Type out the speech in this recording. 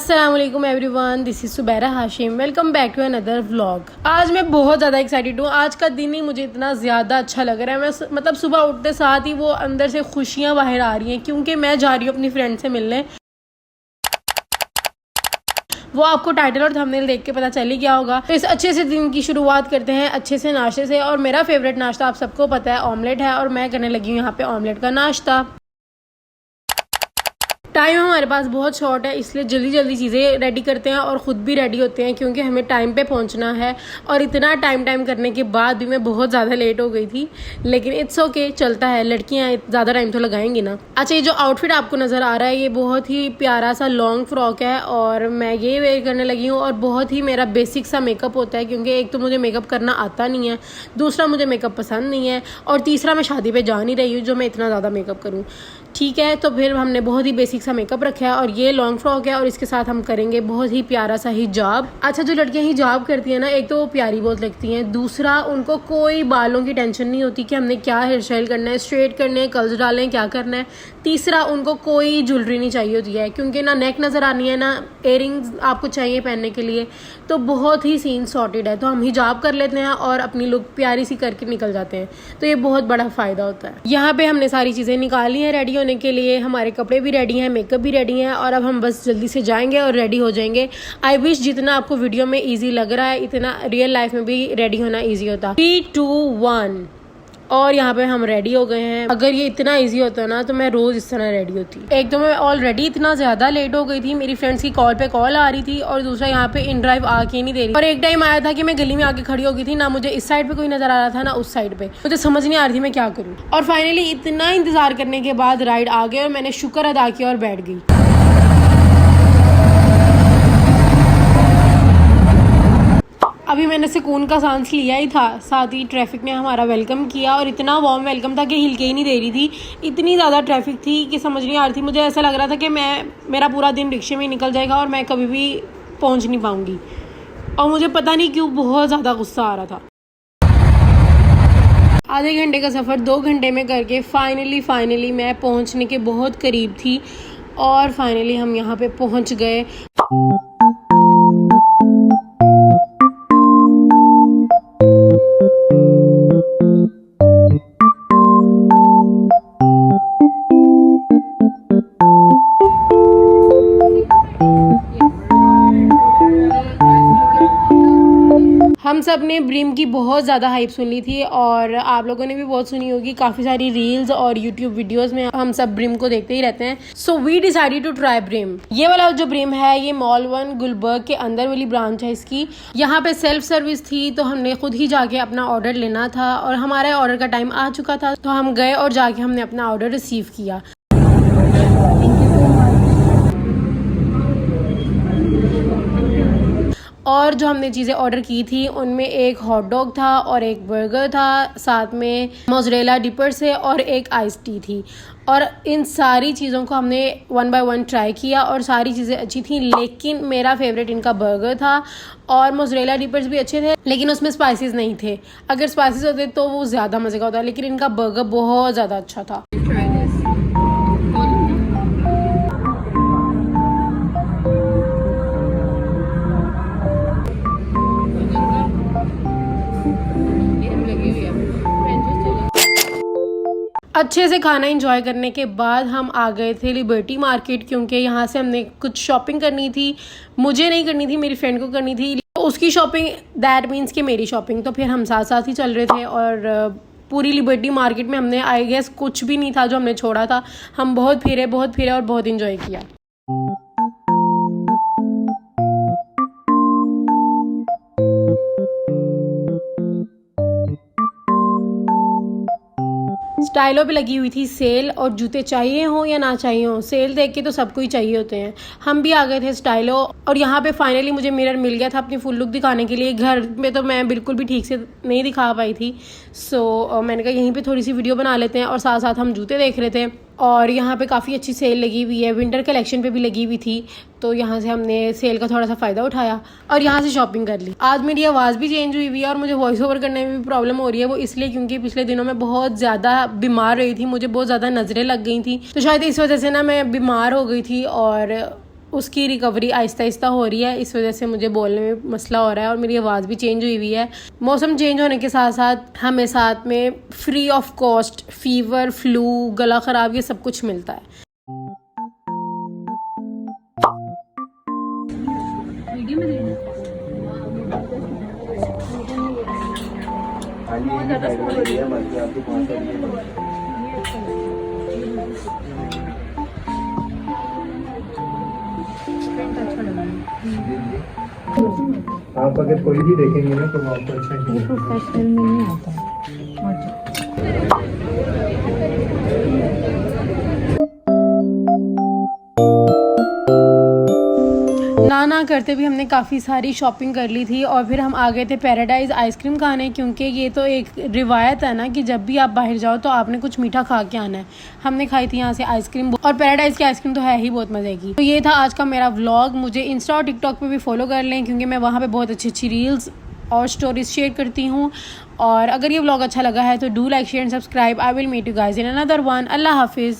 अस्सलाम वालेकुम everyone, this is Subaira Hashim. Welcome back to another vlog. आज मैं बहुत ज़्यादा एक्साइटेड हूँ। आज का दिन ही मुझे इतना ज़्यादा अच्छा लग रहा है। मैं मतलब सुबह उठते साथ ही वो अंदर से खुशियाँ बाहर आ रही हैं क्योंकि मैं जा रही हूँ अपनी फ्रेंड से मिलने। वो आपको टाइटल और थंबनेल देख के पता चल ही गया होगा। तो इस अच्छे से दिन की शुरुआत करते हैं अच्छे से नाश्ते से। और मेरा फेवरेट नाश्ता आप सबको पता है, ऑमलेट है। और मैं करने लगी हूँ यहाँ पे ऑमलेट का नाश्ता। टाइम हमारे पास बहुत शॉर्ट है, इसलिए जल्दी जल्दी चीज़ें रेडी करते हैं और ख़ुद भी रेडी होते हैं क्योंकि हमें टाइम पे पहुंचना है। और इतना टाइम करने के बाद भी मैं बहुत ज़्यादा लेट हो गई थी, लेकिन इट्स ओके, चलता है। लड़कियां ज़्यादा टाइम तो लगाएंगी ना। अच्छा, ये जो आउटफिट आपको नज़र आ रहा है ये बहुत ही प्यारा सा लॉन्ग फ्रॉक है और मैं ये वेयर करने लगी हूँ। और बहुत ही मेरा बेसिक सा मेकअप होता है क्योंकि एक तो मुझे मेकअप करना आता नहीं है, दूसरा मुझे मेकअप पसंद नहीं है, और तीसरा मैं शादी पे जा नहीं रही हूँ जो मैं इतना ज़्यादा मेकअप करूँ। ठीक है, तो फिर हमने बहुत ही बेसिक सा मेकअप रखा है और ये लॉन्ग फ्रॉक है और इसके साथ हम करेंगे बहुत ही प्यारा सा हिजाब। अच्छा, जो लड़कियां हिजाब करती हैं ना, एक तो वो प्यारी बहुत लगती हैं, दूसरा उनको कोई बालों की टेंशन नहीं होती कि हमने क्या हेयर स्टाइल करना है, स्ट्रेट करने हैं, कर्ल्स डालने हैं, क्या करना है। तीसरा, उनको कोई ज्वेलरी नहीं चाहिए होती है क्योंकि ना नेक नज़र आनी है ना इयररिंग्स आपको चाहिए पहनने के लिए। तो बहुत ही सीन सॉर्टेड है। तो हम हिजाब कर लेते हैं और अपनी लुक प्यारी सी करके निकल जाते हैं, तो ये बहुत बड़ा फ़ायदा होता है। यहाँ पे हमने सारी चीज़ें निकाली हैं रेडी होने के लिए। हमारे कपड़े भी रेडी हैं, मेकअप भी रेडी हैं और अब हम बस जल्दी से जाएंगे और रेडी हो जाएंगे। आई विश जितना आपको वीडियो में ईजी लग रहा है इतना रियल लाइफ में भी रेडी होना ईजी होता। 3, 2, 1 और यहाँ पे हम रेडी हो गए हैं। अगर ये इतना इजी होता ना तो मैं रोज इस तरह रेडी होती। एक तो मैं ऑलरेडी इतना ज्यादा लेट हो गई थी, मेरी फ्रेंड्स की कॉल पे कॉल आ रही थी, और दूसरा यहाँ पे इन ड्राइव आके नहीं दे रही। और एक टाइम आया था कि मैं गली में आके खड़ी हो गई थी, ना मुझे इस साइड पे कोई नजर आ रहा था ना उस साइड पे, मुझे समझ नहीं आ रही थी मैं क्या करूँ। और फाइनली इतना इंतजार करने के बाद राइड आ गए और मैंने शुक्र अदा किया और बैठ गई। अभी मैंने सुकून का सांस लिया ही था, साथ ही ट्रैफिक ने हमारा वेलकम किया और इतना वार्म वेलकम था कि हिल के ही नहीं दे रही थी। इतनी ज़्यादा ट्रैफिक थी कि समझ नहीं आ रही थी। मुझे ऐसा लग रहा था कि मेरा पूरा दिन रिक्शे में ही निकल जाएगा और मैं कभी भी पहुंच नहीं पाऊंगी। और मुझे पता नहीं क्यों बहुत ज़्यादा गुस्सा आ रहा था। आधे घंटे का सफ़र 2 घंटे में करके फाइनली मैं पहुँचने के बहुत करीब थी और फाइनली हम यहाँ पे पहुँच गए। हम सब ने ब्रिम की बहुत ज़्यादा हाइप सुन ली थी और आप लोगों ने भी बहुत सुनी होगी। काफ़ी सारी रील्स और यूट्यूब वीडियोस में हम सब ब्रिम को देखते ही रहते हैं। So we decided to try brim. ये वाला जो ब्रिम है ये मॉल 1 गुलबर्ग के अंदर वाली ब्रांच है इसकी। यहाँ पे सेल्फ सर्विस थी तो हमने खुद ही जाके अपना ऑर्डर लेना था और हमारे ऑर्डर का टाइम आ चुका था, तो हम गए और जाके हमने अपना ऑर्डर रिसीव किया। और जो हमने चीज़ें ऑर्डर की थी उनमें एक हॉट डॉग था और एक बर्गर था, साथ में मोज़रेला डिपर्स है और एक आइस टी थी। और इन सारी चीज़ों को हमने 1 बाय 1 ट्राई किया और सारी चीज़ें अच्छी थी, लेकिन मेरा फेवरेट इनका बर्गर था। और मोज़रेला डिपर्स भी अच्छे थे लेकिन उसमें स्पाइसेस नहीं थे। अगर स्पाइसेस होते तो वो ज़्यादा मज़े का होता, लेकिन इनका बर्गर बहुत ज़्यादा अच्छा था। अच्छे से खाना एंजॉय करने के बाद हम आ गए थे लिबर्टी मार्केट क्योंकि यहाँ से हमने कुछ शॉपिंग करनी थी। मुझे नहीं करनी थी, मेरी फ्रेंड को करनी थी। उसकी शॉपिंग दैट मीन्स कि मेरी शॉपिंग, तो फिर हम साथ साथ ही चल रहे थे। और पूरी लिबर्टी मार्केट में हमने आई गेस कुछ भी नहीं था जो हमने छोड़ा था। हम बहुत फिरे और बहुत इंजॉय किया। स्टाइलो पे लगी हुई थी सेल, और जूते चाहिए हो या ना चाहिए हो, सेल देख के तो सबको ही चाहिए होते हैं। हम भी आ गए थे स्टाइलो और यहाँ पे फाइनली मुझे मिरर मिल गया था अपनी फुल लुक दिखाने के लिए। घर में तो मैं बिल्कुल भी ठीक से नहीं दिखा पाई थी, सो मैंने कहा यहीं पे थोड़ी सी वीडियो बना लेते हैं। और साथ साथ हम जूते देख रहे थे और यहाँ पे काफ़ी अच्छी सेल लगी हुई है, विंटर कलेक्शन पे भी लगी हुई थी, तो यहाँ से हमने सेल का थोड़ा सा फ़ायदा उठाया और यहाँ से शॉपिंग कर ली। आज मेरी आवाज़ भी चेंज हुई है और मुझे वॉइस ओवर करने में भी प्रॉब्लम हो रही है। वो इसलिए क्योंकि पिछले दिनों में बहुत ज़्यादा बीमार रही थी, मुझे बहुत ज़्यादा नज़रें लग गई थी, तो शायद इस वजह से ना मैं बीमार हो गई थी और उसकी रिकवरी आहिस्ता आहिस्ता हो रही है, इस वजह से मुझे बोलने में मसला हो रहा है और मेरी आवाज़ भी चेंज हुई है। मौसम चेंज होने के साथ साथ हमें साथ में free of cost fever, flu, गला ख़राब, ये सब कुछ मिलता है। आप अगर कोई भी देखेंगे ना तो वो आपको अच्छा नहीं प्रोफेशनल में नहीं आता। ना करते भी हमने काफ़ी सारी शॉपिंग कर ली थी और फिर हम आ गए थे पैराडाइज़ आइसक्रीम खाने, क्योंकि ये तो एक रिवायत है ना कि जब भी आप बाहर जाओ तो आपने कुछ मीठा खा के आना है। हमने खाई थी यहाँ से आइसक्रीम और पैराडाइज़ की आइसक्रीम तो है ही बहुत मज़े की। तो ये था आज का मेरा व्लॉग। मुझे इंस्टा और टिकटॉक पे भी फॉलो कर लें, क्योंकि मैं वहाँ पे बहुत अच्छी अच्छी रील्स और स्टोरीज शेयर करती हूँ। और अगर ये व्लॉग अच्छा लगा है तो do like, share and subscribe. I will meet you guys in another one. अल्लाह हाफिज़।